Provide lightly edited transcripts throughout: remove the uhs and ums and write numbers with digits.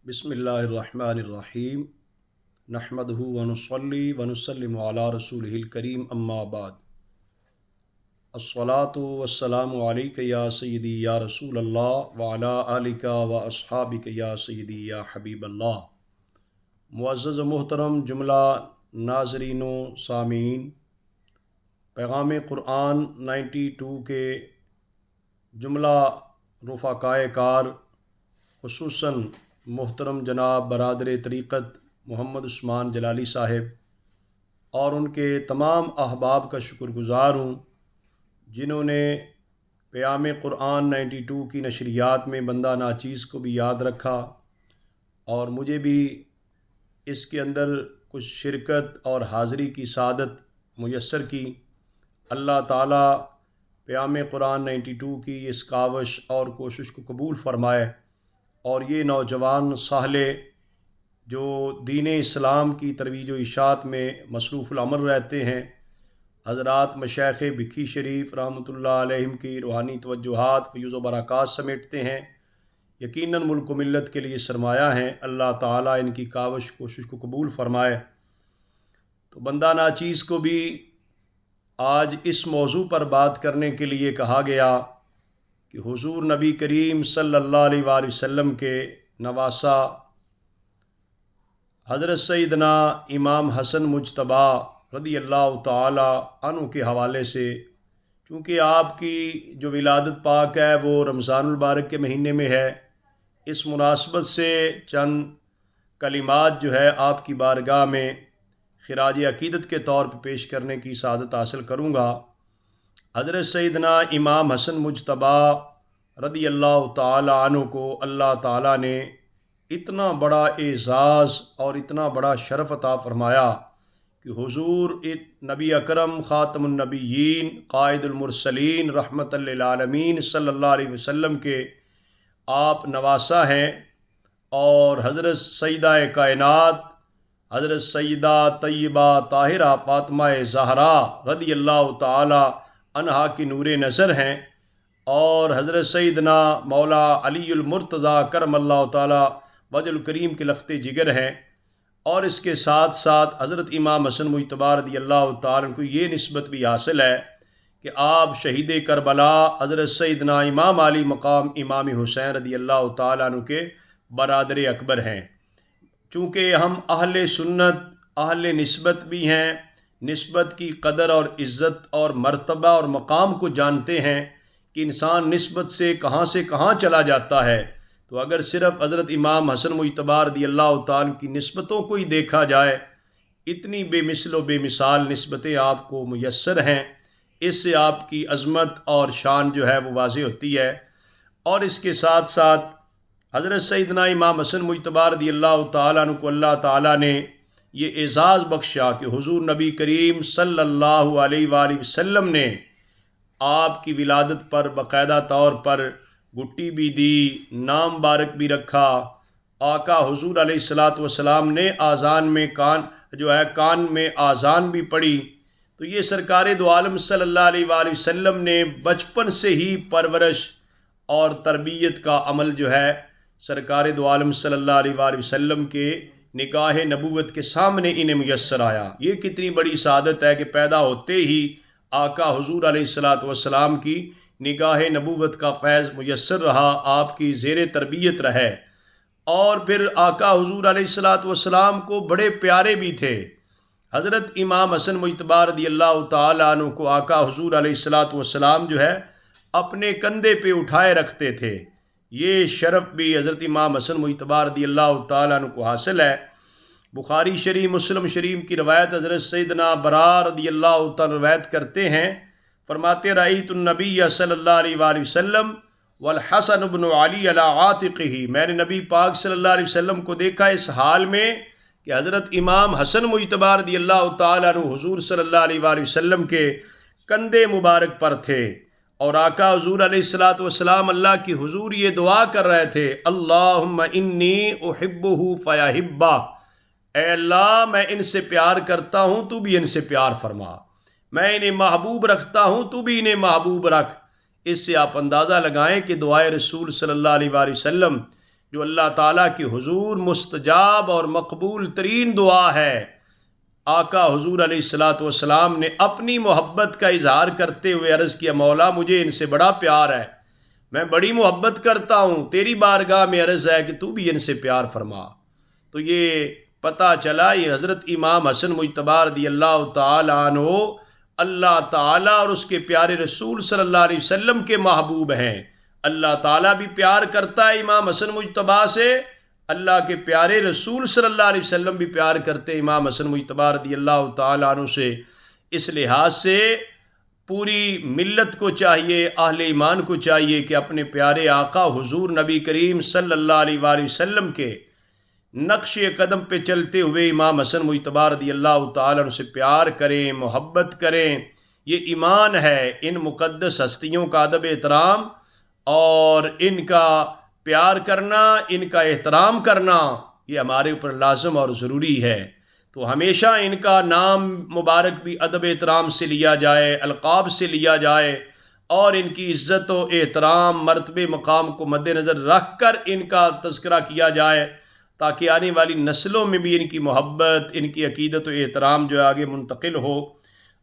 بسم اللہ الرحمن الرحیم نحمدہ ونصلی ونسلم علی رسولہ الکریم اما بعد الصلاۃ والسلام علیک یا سیدی یا رسول اللہ وعلی آلک و اصحابک یا سیدی یا حبیب اللہ۔ معزز و محترم جملہ ناظرین و سامعین، پیغام قرآن 92 کے جملہ رفقائے کار، خصوصاً محترم جناب برادر طریقت محمد عثمان جلالی صاحب اور ان کے تمام احباب کا شکر گزار ہوں، جنہوں نے پیام قرآن 92 کی نشریات میں بندہ ناچیز کو بھی یاد رکھا اور مجھے بھی اس کے اندر کچھ شرکت اور حاضری کی سعادت میسر کی۔ اللہ تعالیٰ پیام قرآن 92 کی اس کاوش اور کوشش کو قبول فرمائے، اور یہ نوجوان ساحلے جو دین اسلام کی ترویج و اشاعت میں مصروف العمل رہتے ہیں، حضرات مشائخ بکھی شریف رحمۃ اللہ علیہم کی روحانی توجہات فیوز و برکات سمیٹتے ہیں، یقیناً ملک و ملت کے لیے سرمایہ ہیں۔ اللہ تعالیٰ ان کی کاوش کوشش کو قبول فرمائے۔ تو بندہ ناچیز کو بھی آج اس موضوع پر بات کرنے کے لیے کہا گیا کہ حضور نبی کریم صلی اللہ علیہ وآلہ وسلم کے نواسا حضرت سیدنا امام حسن مجتبیٰ رضی اللہ تعالی عنہ کے حوالے سے، چونکہ آپ کی جو ولادت پاک ہے وہ رمضان المبارک کے مہینے میں ہے، اس مناسبت سے چند کلمات جو ہے آپ کی بارگاہ میں خراج عقیدت کے طور پہ پیش کرنے کی سعادت حاصل کروں گا۔ حضرت سیدنا امام حسن مجتبیٰ رضی اللہ تعالی عنہ کو اللہ تعالیٰ نے اتنا بڑا اعزاز اور اتنا بڑا شرف عطا فرمایا کہ حضور نبی اکرم خاتم النبیین قائد المرسلین رحمت للعالمین صلی اللہ علیہ وسلم کے آپ نواسا ہیں، اور حضرت سیدہ کائنات حضرت سیدہ طیبہ طاہرہ فاطمہ زہرا رضی اللہ تعالی عنہا کی نور نظر ہیں، اور حضرت سیدنا مولا علی المرتضیٰ کرم اللہ تعالی وجہ الکریم کے لخت جگر ہیں، اور اس کے ساتھ ساتھ حضرت امام حسن مجتبیٰ رضی اللہ تعالیٰ عنہ کو یہ نسبت بھی حاصل ہے کہ آپ شہید کربلا حضرت سیدنا امام علی مقام امام حسین رضی اللہ تعالیٰ عنہ کے برادر اکبر ہیں۔ چونکہ ہم اہل سنت اہل نسبت بھی ہیں، نسبت کی قدر اور عزت اور مرتبہ اور مقام کو جانتے ہیں کہ انسان نسبت سے کہاں چلا جاتا ہے، تو اگر صرف حضرت امام حسن مجتبیٰ رضی اللہ تعالیٰ کی نسبتوں کو ہی دیکھا جائے، اتنی بے مثل و بے مثال نسبتیں آپ کو میسر ہیں، اس سے آپ کی عظمت اور شان جو ہے وہ واضح ہوتی ہے۔ اور اس کے ساتھ ساتھ حضرت سیدنا امام حسن مجتبیٰ رضی اللہ تعالیٰ عنہ کو اللہ تعالیٰ نے یہ اعزاز بخشا کہ حضور نبی کریم صلی اللہ علیہ وآلہ وسلم نے آپ کی ولادت پر باقاعدہ طور پر گٹی بھی دی، نام مبارک بھی رکھا۔ آقا حضور علیہ الصلاۃ والسلام نے آذان میں کان میں آذان بھی پڑھی۔ تو یہ سرکار دو عالم صلی اللہ علیہ وآلہ وسلم نے بچپن سے ہی پرورش اور تربیت کا عمل جو ہے سرکار دو عالم صلی اللہ علیہ وآلہ وسلم کے نگاہ نبوت کے سامنے انہیں میسر آیا۔ یہ کتنی بڑی سعادت ہے کہ پیدا ہوتے ہی آقا حضور علیہ الصلاۃ والسلام کی نگاہ نبوت کا فیض میسر رہا، آپ کی زیر تربیت رہے، اور پھر آقا حضور علیہ الصلاۃ والسلام کو بڑے پیارے بھی تھے۔ حضرت امام حسن مجتبیٰ رضی اللہ تعالیٰ عنہ کو آقا حضور علیہ الصلاۃ والسلام جو ہے اپنے کندھے پہ اٹھائے رکھتے تھے۔ یہ شرف بھی حضرت امام حسن مجتبیٰ رضی اللہ تعالیٰ عنہ کو حاصل ہے۔ بخاری شریف مسلم شریف کی روایت حضرت سیدنا برا رضی اللہ تعالیٰ روایت کرتے ہیں، فرماتے رأیت النبی صلی اللہ علیہ وآلہ وسلم والحسن بن علی علی عاتقہ، میں نے نبی پاک صلی اللہ علیہ وسلم کو دیکھا اس حال میں کہ حضرت امام حسن مجتبیٰ رضی اللہ تعالیٰ عنہ حضور صلی اللہ علیہ وآلہ وسلم کے کندھے مبارک پر تھے، اور آقا حضور علیہ الصلاۃ والسلام اللہ کی حضور یہ دعا کر رہے تھے، اللہم انی احبہ فیحبہ، اے اللہ میں ان سے پیار کرتا ہوں تو بھی ان سے پیار فرما، میں انہیں محبوب رکھتا ہوں تو بھی انہیں محبوب رکھ۔ اس سے آپ اندازہ لگائیں کہ دعائے رسول صلی اللہ علیہ وآلہ وسلم جو اللہ تعالیٰ کی حضور مستجاب اور مقبول ترین دعا ہے۔ آقا حضور علیہ الصلاۃ والسلام نے اپنی محبت کا اظہار کرتے ہوئے عرض کیا، مولا مجھے ان سے بڑا پیار ہے، میں بڑی محبت کرتا ہوں، تیری بارگاہ میں عرض ہے کہ تو بھی ان سے پیار فرما۔ تو یہ پتہ چلا یہ حضرت امام حسن مجتبی رضی اللہ تعالیٰ عنہ اللہ تعالیٰ اور اس کے پیارے رسول صلی اللہ علیہ وسلم کے محبوب ہیں۔ اللہ تعالیٰ بھی پیار کرتا ہے امام حسن مجتبی سے، اللہ کے پیارے رسول صلی اللہ علیہ وسلم بھی پیار کرتے امام حسن مجتبی رضی اللہ تعالیٰ عنہ سے۔ اس لحاظ سے پوری ملت کو چاہیے، اہل ایمان کو چاہیے کہ اپنے پیارے آقا حضور نبی کریم صلی اللہ علیہ وآلہ وسلم کے نقش قدم پہ چلتے ہوئے امام حسن مجتبی رضی اللہ تعالیٰ عنہ سے پیار کریں، محبت کریں۔ یہ ایمان ہے، ان مقدس ہستیوں کا ادب احترام اور ان کا پیار کرنا، ان کا احترام کرنا، یہ ہمارے اوپر لازم اور ضروری ہے۔ تو ہمیشہ ان کا نام مبارک بھی ادب احترام سے لیا جائے، القاب سے لیا جائے، اور ان کی عزت و احترام مرتبے مقام کو مد نظر رکھ کر ان کا تذکرہ کیا جائے، تاکہ آنے والی نسلوں میں بھی ان کی محبت، ان کی عقیدت و احترام جو ہے آگے منتقل ہو۔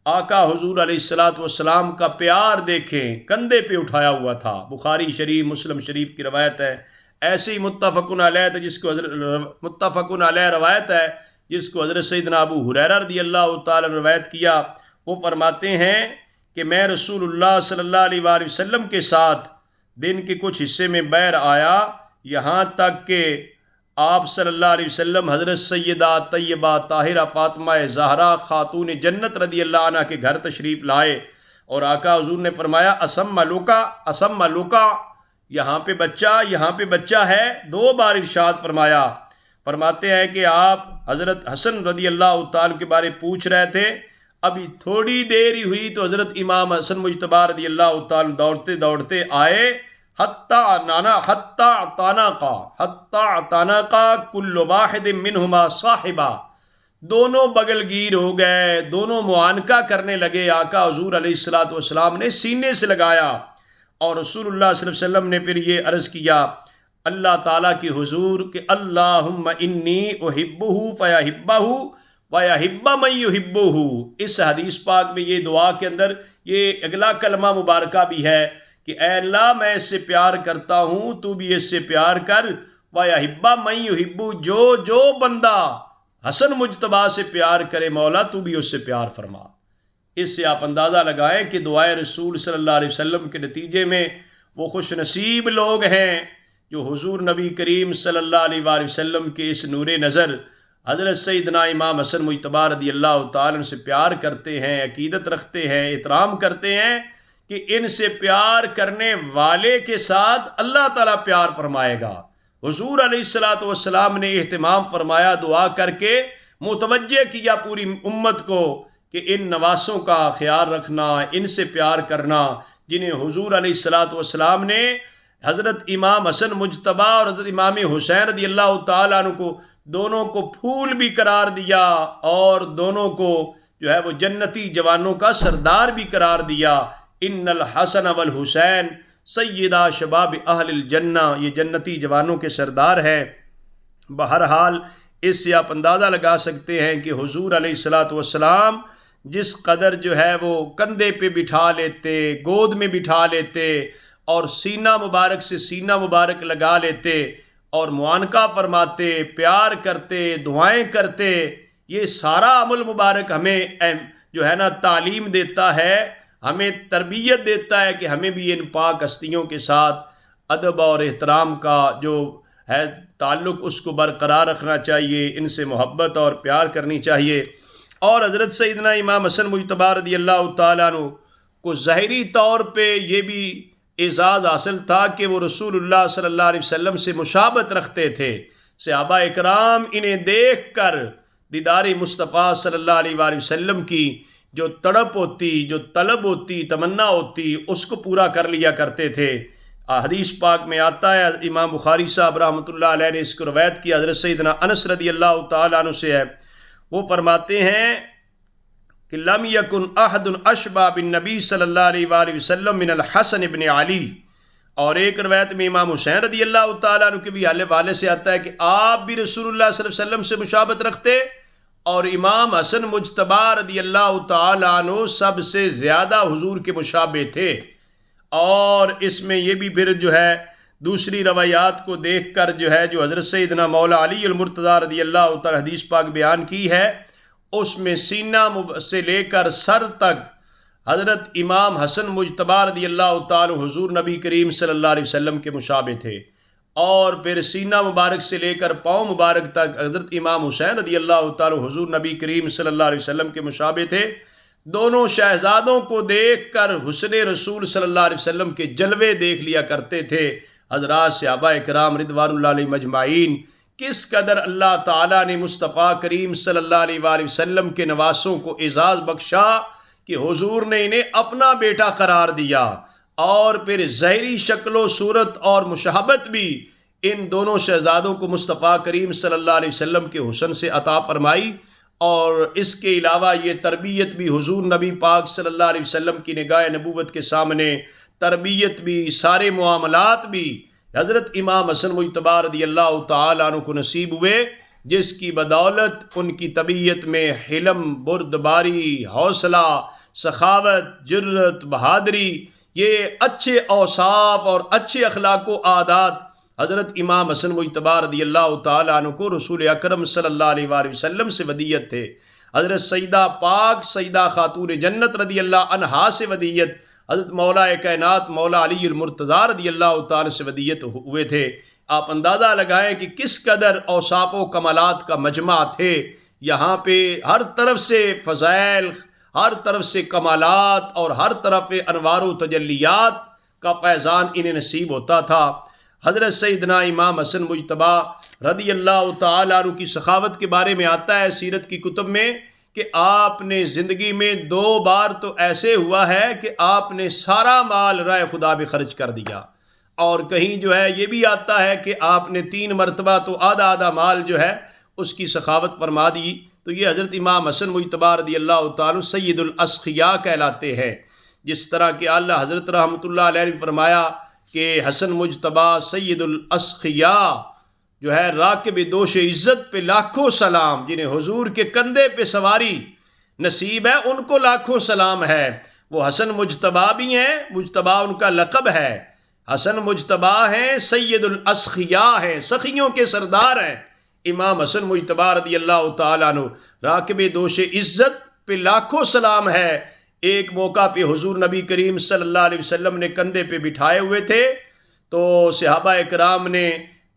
آقا حضور علیہ الصلاۃ والسلام کا پیار دیکھیں، کندھے پہ اٹھایا ہوا تھا، بخاری شریف مسلم شریف کی روایت ہے۔ ایسے ہی متفقن علیہ روایت ہے جس کو حضرت سیدنا ابو ہریرہ رضی اللہ تعالیٰ نے روایت کیا۔ وہ فرماتے ہیں کہ میں رسول اللہ صلی اللہ علیہ وآلہ وسلم کے ساتھ دن کے کچھ حصے میں بیر آیا، یہاں تک کہ آپ صلی اللہ علیہ وسلم حضرت سیدہ طیبہ طاہرہ فاطمہ زہرا خاتون جنت رضی اللہ عنہ کے گھر تشریف لائے، اور آقا حضور نے فرمایا اسم لوکا، یہاں پہ بچہ ہے، 2 بار ارشاد فرمایا۔ فرماتے ہیں کہ آپ حضرت حسن رضی اللہ تعالیٰ کے بارے پوچھ رہے تھے، ابھی تھوڑی دیر ہی ہوئی تو حضرت امام حسن مجتبی رضی اللہ تعالیٰ دوڑتے دوڑتے آئے، حتی اعتانا کا کل واحد منہما صاحبہ، دونوں بغل گیر ہو گئے، دونوں معانقہ کرنے لگے۔ آقا حضور علیہ الصلاۃ والسلام نے سینے سے لگایا، اور رسول اللہ صلی اللہ علیہ وسلم نے پھر یہ عرض کیا اللہ تعالیٰ کی حضور کہ اللہم انی احبہ فیحبہ ویحب من یحبہ۔ اس حدیث پاک میں یہ دعا کے اندر یہ اگلا کلمہ مبارکہ بھی ہے کہ اے اللہ میں اس سے پیار کرتا ہوں، تو بھی اس سے پیار کر، ویحب من یحب، جو بندہ حسن مجتبی سے پیار کرے مولا تو بھی اس سے پیار فرما۔ اس سے آپ اندازہ لگائیں کہ دعائے رسول صلی اللہ علیہ وسلم کے نتیجے میں وہ خوش نصیب لوگ ہیں جو حضور نبی کریم صلی اللہ علیہ وآلہ وسلم کے اس نور نظر حضرت سیدنا امام حسن مجتبی رضی اللہ تعالیٰ سے پیار کرتے ہیں، عقیدت رکھتے ہیں، احترام کرتے ہیں کہ ان سے پیار کرنے والے کے ساتھ اللہ تعالیٰ پیار فرمائے گا۔ حضور علیہ الصلاۃ والسلام نے اہتمام فرمایا، دعا کر کے متوجہ کیا پوری امت کو کہ ان نواسوں کا خیال رکھنا، ان سے پیار کرنا، جنہیں حضور علیہ الصلاۃ والسلام نے حضرت امام حسن مجتبی اور حضرت امام حسین رضی اللہ تعالیٰ عنہ کو دونوں کو پھول بھی قرار دیا، اور دونوں کو جو ہے وہ جنتی جوانوں کا سردار بھی قرار دیا۔ ان الحسن والحسین سیدہ شباب اہل الجنہ، یہ جنتی جوانوں کے سردار ہیں۔ بہرحال اس سے آپ اندازہ لگا سکتے ہیں کہ حضور علیہ الصلاۃ والسلام جس قدر جو ہے وہ کندھے پہ بٹھا لیتے، گود میں بٹھا لیتے، اور سینہ مبارک سے سینہ مبارک لگا لیتے، اور معانقہ فرماتے، پیار کرتے، دعائیں کرتے، یہ سارا عمل مبارک ہمیں جو ہے نا تعلیم دیتا ہے، ہمیں تربیت دیتا ہے کہ ہمیں بھی ان پاک ہستیوں کے ساتھ ادب اور احترام کا جو ہے تعلق اس کو برقرار رکھنا چاہیے، ان سے محبت اور پیار کرنی چاہیے۔ اور حضرت سیدنا امام حسن مجتبی رضی اللہ تعالیٰ عنہ کو ظاہری طور پہ یہ بھی اعزاز حاصل تھا کہ وہ رسول اللہ صلی اللہ علیہ وسلم سے مشابہت رکھتے تھے۔ صحابہ اکرام انہیں دیکھ کر دیدار مصطفیٰ صلی اللہ علیہ وآلہ وسلم کی جو تڑپ ہوتی، جو طلب ہوتی، تمنا ہوتی، اس کو پورا کر لیا کرتے تھے۔ حدیث پاک میں آتا ہے، امام بخاری صاحب رحمۃ اللہ علیہ نے اس کو روایت کی، حضرت سیدنا انس رضی اللہ تعالیٰ عنہ سے ہے۔ وہ فرماتے ہیں کہ لم یکن احد اشبہ بالنبی صلی اللہ علیہ وآلہ وسلم من الحسن ابن علی، اور ایک روایت میں امام حسین رضی اللہ تعالیٰ عنہ کے بھی حوالے سے آتا ہے کہ آپ بھی رسول اللہ صلی اللہ علیہ وسلم سے مشابہت رکھتے، اور امام حسن مجتبی رضی اللہ تعالیٰ عنہ سب سے زیادہ حضور کے مشابہ تھے۔ اور اس میں یہ بھی پھر جو ہے دوسری روایات کو دیکھ کر جو ہے جو حضرت سیدنا مولا علی المرتضیٰ رضی اللہ تعالیٰ حدیث پاک بیان کی ہے، اس میں سینہ سے لے کر سر تک حضرت امام حسن مجتبی رضی اللہ تعالیٰ حضور نبی کریم صلی اللہ علیہ وسلم کے مشابہ تھے، اور پھر سینہ مبارک سے لے کر پاؤں مبارک تک حضرت امام حسین رضی اللہ تعالیٰ حضور نبی کریم صلی اللہ علیہ وسلم کے مشابہ تھے۔ دونوں شہزادوں کو دیکھ کر حسن رسول صلی اللہ علیہ وسلم کے جلوے دیکھ لیا کرتے تھے۔ حضرات صحابہ کرام رضوان اللہ علیہ مجمعین، کس قدر اللہ تعالیٰ نے مصطفیٰ کریم صلی اللہ علیہ وآلہ وسلم کے نواسوں کو اعزاز بخشا کہ حضور نے انہیں اپنا بیٹا قرار دیا، اور پھر ظاہری شکل و صورت اور مشابہت بھی ان دونوں شہزادوں کو مصطفیٰ کریم صلی اللہ علیہ وسلم کے حسن سے عطا فرمائی۔ اور اس کے علاوہ یہ تربیت بھی حضور نبی پاک صلی اللہ علیہ وسلم کی نگاہ نبوت کے سامنے، تربیت بھی، سارے معاملات بھی حضرت امام حسن مجتبی رضی اللہ تعالیٰ عنہ کو نصیب ہوئے، جس کی بدولت ان کی طبیعت میں حلم، بردباری، حوصلہ، سخاوت، جرت، بہادری، یہ اچھے اوصاف اور اچھے اخلاق و عادات حضرت امام حسن مجتبی رضی اللہ تعالیٰ عنہ کو رسول اکرم صلی اللہ علیہ وآلہ وسلم سے ودیت تھے۔ حضرت سیدہ پاک سیدہ خاتون جنت رضی اللہ عنہا سے ودیت حضرت مولا کائنات مولا علی المرتضیٰ رضی اللہ تعالیٰ سے ودیت ہوئے تھے۔ آپ اندازہ لگائیں کہ کس قدر اوصاف و کمالات کا مجمع تھے۔ یہاں پہ ہر طرف سے فضائل، ہر طرف سے کمالات، اور ہر طرف انوار و تجلیات کا فیضان انہیں نصیب ہوتا تھا۔ حضرت سیدنا امام حسن مجتبی رضی اللہ تعالیٰ عنہ کی سخاوت کے بارے میں آتا ہے سیرت کی کتب میں کہ آپ نے زندگی میں 2 بار تو ایسے ہوا ہے کہ آپ نے سارا مال راہ خدا میں خرچ کر دیا، اور کہیں جو ہے یہ بھی آتا ہے کہ آپ نے 3 مرتبہ تو آدھا آدھا مال جو ہے اس کی سخاوت فرما دی۔ تو یہ حضرت امام حسن مجتبی رضی اللہ تعالیٰ سید الاسخیاء کہلاتے ہیں۔ جس طرح کہ اعلیٰ حضرت رحمۃ اللہ علیہ نے فرمایا کہ حسن مجتبی سید الاسخیاء جو ہے راکب دوش عزت پہ لاکھوں سلام، جنہیں حضور کے کندھے پہ سواری نصیب ہے ان کو لاکھوں سلام ہے۔ وہ حسن مجتبی بھی ہیں، مجتبی ان کا لقب ہے، حسن مجتبی ہیں، سید الاسخیاء ہیں، سخیوں کے سردار ہیں۔ امام حسن مجتبی رضی اللہ تعالیٰ عنہ راکب دوش عزت پہ لاکھوں سلام ہے۔ ایک موقع پہ حضور نبی کریم صلی اللہ علیہ وسلم نے کندھے پہ بٹھائے ہوئے تھے، تو صحابہ کرام نے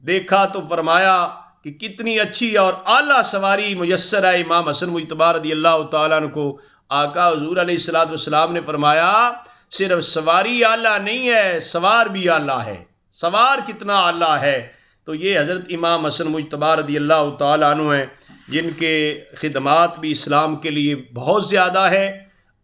دیکھا تو فرمایا کہ کتنی اچھی اور اعلیٰ سواری میسر ہے امام حسن مجتبی رضی اللہ تعالیٰ عنہ کو۔ آقا حضور علیہ الصلوۃ والسلام نے فرمایا صرف سواری اعلیٰ نہیں ہے، سوار بھی اعلیٰ ہے۔ سوار کتنا اعلیٰ ہے؟ تو یہ حضرت امام حسن مجتبی رضی اللہ تعالیٰ عنہ ہیں، جن کے خدمات بھی اسلام کے لیے بہت زیادہ ہے۔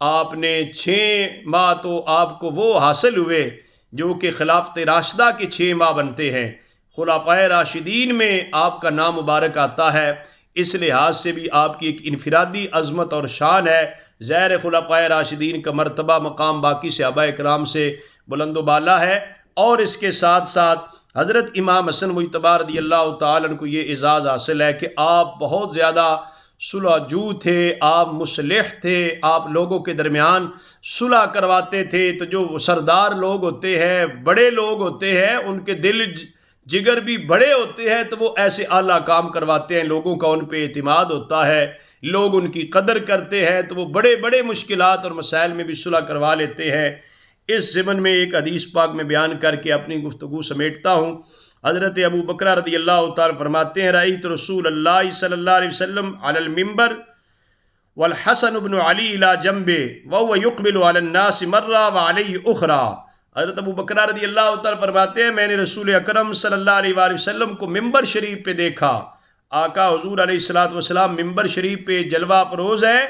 آپ نے 6 ماہ تو آپ کو وہ حاصل ہوئے جو کہ خلافت راشدہ کے 6 ماہ بنتے ہیں۔ خلفائے راشدین میں آپ کا نام مبارک آتا ہے، اس لحاظ سے بھی آپ کی ایک انفرادی عظمت اور شان ہے۔ زیر خلفائے راشدین کا مرتبہ مقام باقی صحابہ کرام سے بلند و بالا ہے، اور اس کے ساتھ ساتھ حضرت امام حسن مجتبی رضی اللہ تعالیٰ عنہ کو یہ اعزاز حاصل ہے کہ آپ بہت زیادہ صلح جو تھے، آپ مصلح تھے، آپ لوگوں کے درمیان صلح کرواتے تھے۔ تو جو سردار لوگ ہوتے ہیں، بڑے لوگ ہوتے ہیں، ان کے دل جگر بھی بڑے ہوتے ہیں، تو وہ ایسے اعلیٰ کام کرواتے ہیں، لوگوں کا ان پہ اعتماد ہوتا ہے، لوگ ان کی قدر کرتے ہیں، تو وہ بڑے بڑے مشکلات اور مسائل میں بھی صلح کروا لیتے ہیں۔ اس ضمن میں ایک حدیث پاک میں بیان کر کے اپنی گفتگو سمیٹتا ہوں۔ حضرت ابو بکر رضی اللہ تعالیٰ فرماتے ہیں رأیت رسول اللہ صلی اللہ علیہ وسلم علی المنبر والحسن بن علی الی جنبہ وهو يقبل على الناس مرہ وعلیہ اخرى۔ حضرت ابو بکر رضی اللہ تعالیٰ فرماتے ہیں میں نے رسول اکرم صلی اللہ علیہ وآلہ وسلم کو منبر شریف پہ دیکھا۔ آقا حضور علیہ الصلوۃ والسلام منبر شریف پہ جلوہ فروز ہیں۔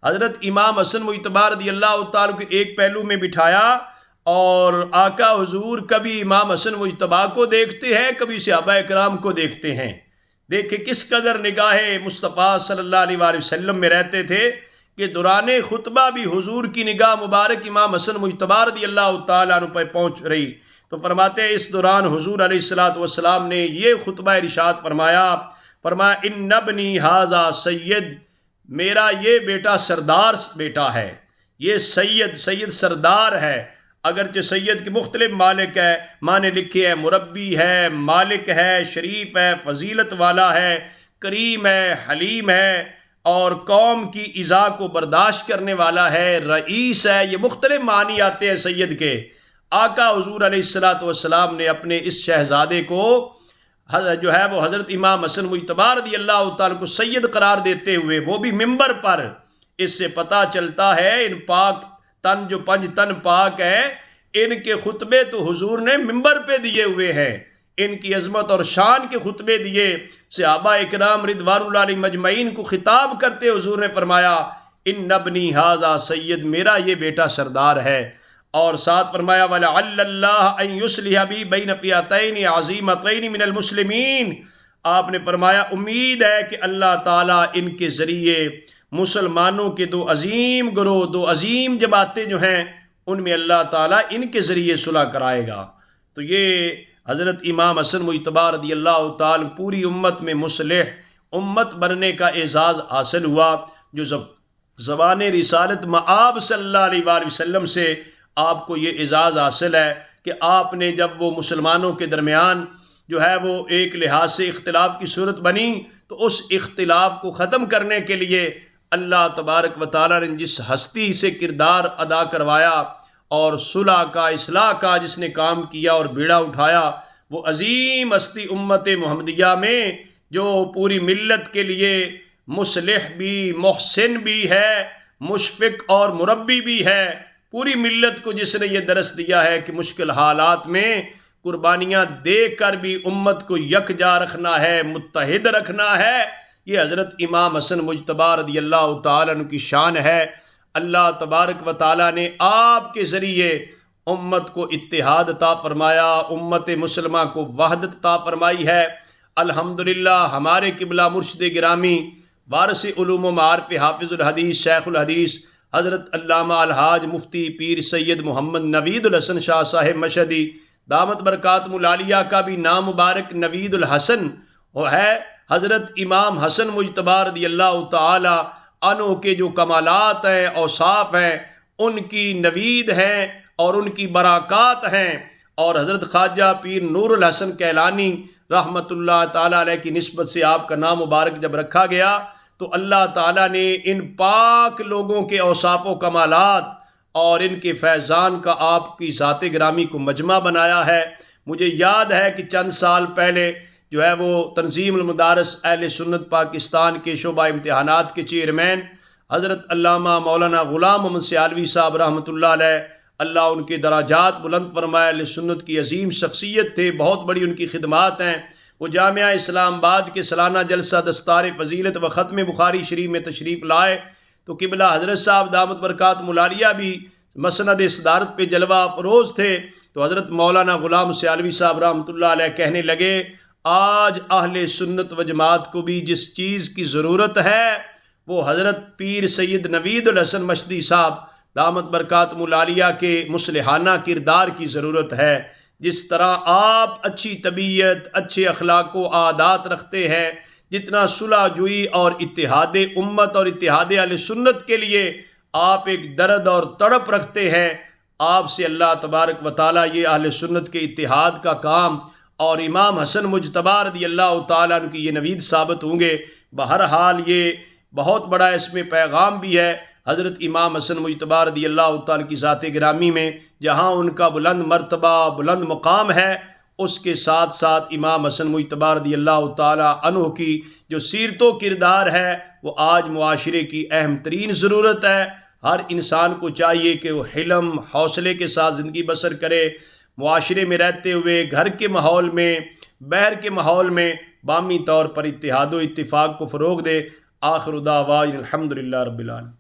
حضرت امام حسن مجتبی رضی اللہ تعالیٰ کو ایک پہلو میں بٹھایا، اور آقا حضور کبھی امام حسن مجتبی کو دیکھتے ہیں، کبھی صحابہ کرام کو دیکھتے ہیں۔ دیکھیں کس قدر نگاہ مصطفیٰ صلی اللہ علیہ وآلہ وسلم میں رہتے تھے کہ دوران خطبہ بھی حضور کی نگاہ مبارک امام حسن مجتبی رضی اللہ تعالیٰ عنہ پر پہنچ رہی۔ تو فرماتے ہیں اس دوران حضور علیہ الصلوۃ والسلام نے یہ خطبہ ارشاد فرمایا ان ابنی ھذا سید، میرا یہ بیٹا سردار بیٹا ہے، یہ سید سردار ہے۔ اگرچہ سید کے مختلف مالک ہے، معنی لکھے ہیں مربی ہے، مالک ہے، شریف ہے، فضیلت والا ہے، کریم ہے، حلیم ہے، اور قوم کی ایذا کو برداشت کرنے والا ہے، رئیس ہے، یہ مختلف معنی آتے ہیں سید کے۔ آقا حضور علیہ الصلوۃ والسلام نے اپنے اس شہزادے کو جو ہے وہ حضرت امام حسن مجتبی رضی اللہ تعالیٰ کو سید قرار دیتے ہوئے، وہ بھی منبر پر، اس سے پتہ چلتا ہے ان پاک تن جو 5 تن پاک ہیں، ان کے خطبے تو حضور نے منبر پہ دیے ہوئے ہیں، ان کی عظمت اور شان کے خطبے دیے۔ صحابہ اکرام رضوان اللہ علیہم مجمعین کو خطاب کرتے حضور نے فرمایا ان ابنی ھذا سید، میرا یہ بیٹا سردار ہے، اور ساتھ فرمایا وَلَعَلَّ اللَّهَ أَن يُصْلِحَ بِي بَيْنَ فِئَتَيْنِ عَظِیمَتَيْنِ مِنَ الْمُسْلِمِینَ، آپ نے فرمایا امید ہے کہ اللہ تعالیٰ ان کے ذریعے مسلمانوں کے 2 عظیم گروہ، 2 عظیم جماعتیں جو ہیں، ان میں اللہ تعالیٰ ان کے ذریعے صلح کرائے گا۔ تو یہ حضرت امام حسن مجتبی رضی اللہ تعالیٰ پوری امت میں مصلح امت بننے کا اعزاز حاصل ہوا، جو زبان رسالت مآب صلی اللہ علیہ وآلہ وسلم سے آپ کو یہ اعزاز حاصل ہے کہ آپ نے جب وہ مسلمانوں کے درمیان جو ہے وہ ایک لحاظ سے اختلاف کی صورت بنی، تو اس اختلاف کو ختم کرنے کے لیے اللہ تبارک و تعالیٰ نے جس ہستی سے کردار ادا کروایا اور صلح کا، اصلاح کا جس نے کام کیا اور بیڑا اٹھایا، وہ عظیم ہستی امت محمدیہ میں جو پوری ملت کے لیے مصلح بھی، محسن بھی ہے، مشفق اور مربی بھی ہے، پوری ملت کو جس نے یہ درس دیا ہے کہ مشکل حالات میں قربانیاں دے کر بھی امت کو یکجا رکھنا ہے، متحد رکھنا ہے، یہ حضرت امام حسن مجتبی رضی اللہ تعالیٰ عنہ کی شان ہے۔ اللہ تبارک و تعالیٰ نے آپ کے ذریعے امت کو اتحاد عطا فرمایا، امت مسلمہ کو وحدت عطا فرمائی ہے۔ الحمدللہ ہمارے قبلہ مرشد گرامی وارث علوم و معارف حافظ الحدیث شیخ الحدیث حضرت علامہ الحاج مفتی پیر سید محمد نوید الحسن شاہ صاحب مشہدی دامت برکاتہم العالیہ کا بھی نام مبارک نوید الحسن ہے۔ حضرت امام حسن مجتبی رضی اللہ تعالی عنہ کے جو کمالات ہیں، اوصاف ہیں، ان کی نوید ہیں اور ان کی برکات ہیں، اور حضرت خواجہ پیر نور الحسن کیلانی رحمۃ اللہ تعالیٰ علیہ کی نسبت سے آپ کا نام مبارک جب رکھا گیا تو اللہ تعالیٰ نے ان پاک لوگوں کے اوصاف و کمالات اور ان کے فیضان کا آپ کی ذات گرامی کو مجمع بنایا ہے۔ مجھے یاد ہے کہ چند سال پہلے جو ہے وہ تنظیم المدارس اہل سنت پاکستان کے شعبہ امتحانات کے چیئرمین حضرت علامہ مولانا غلام محمد سیالوی صاحب رحمۃ اللہ علیہ، اللہ ان کے درجات بلند فرمائے، اہل سنت کی عظیم شخصیت تھے، بہت بڑی ان کی خدمات ہیں۔ وہ جامعہ اسلام آباد کے سالانہ جلسہ دستار فضیلت و ختم بخاری شریف میں تشریف لائے تو قبلہ حضرت صاحب دامت برکاتہم العالیہ بھی مسند صدارت پہ جلوہ افروز تھے، تو حضرت مولانا غلام سیالوی صاحب رحمۃ اللہ علیہ کہنے لگے آج اہل سنت و جماعت کو بھی جس چیز کی ضرورت ہے وہ حضرت پیر سید نوید الحسن مشہدی صاحب دامت برکاتہم العالیہ کے مصلحانہ کردار کی ضرورت ہے۔ جس طرح آپ اچھی طبیعت، اچھے اخلاق و عادات رکھتے ہیں، جتنا صلح جوئی اور اتحاد امت اور اتحاد اہل سنت کے لیے آپ ایک درد اور تڑپ رکھتے ہیں، آپ سے اللہ تبارک و تعالیٰ یہ اہل سنت کے اتحاد کا کام اور امام حسن مجتبی رضی اللہ تعالیٰ عنہ کی یہ نوید ثابت ہوں گے۔ بہرحال یہ بہت بڑا اس میں پیغام بھی ہے حضرت امام حسن مجتبی رضی اللہ تعالیٰ کی ذات گرامی میں، جہاں ان کا بلند مرتبہ، بلند مقام ہے، اس کے ساتھ ساتھ امام حسن مجتبی رضی اللہ تعالیٰ عنہ کی جو سیرت و کردار ہے وہ آج معاشرے کی اہم ترین ضرورت ہے۔ ہر انسان کو چاہیے کہ وہ حلم، حوصلے کے ساتھ زندگی بسر کرے، معاشرے میں رہتے ہوئے گھر کے ماحول میں، باہر کے ماحول میں باہمی طور پر اتحاد و اتفاق کو فروغ دے۔ آخر دعوانا الحمدللہ رب العالمین۔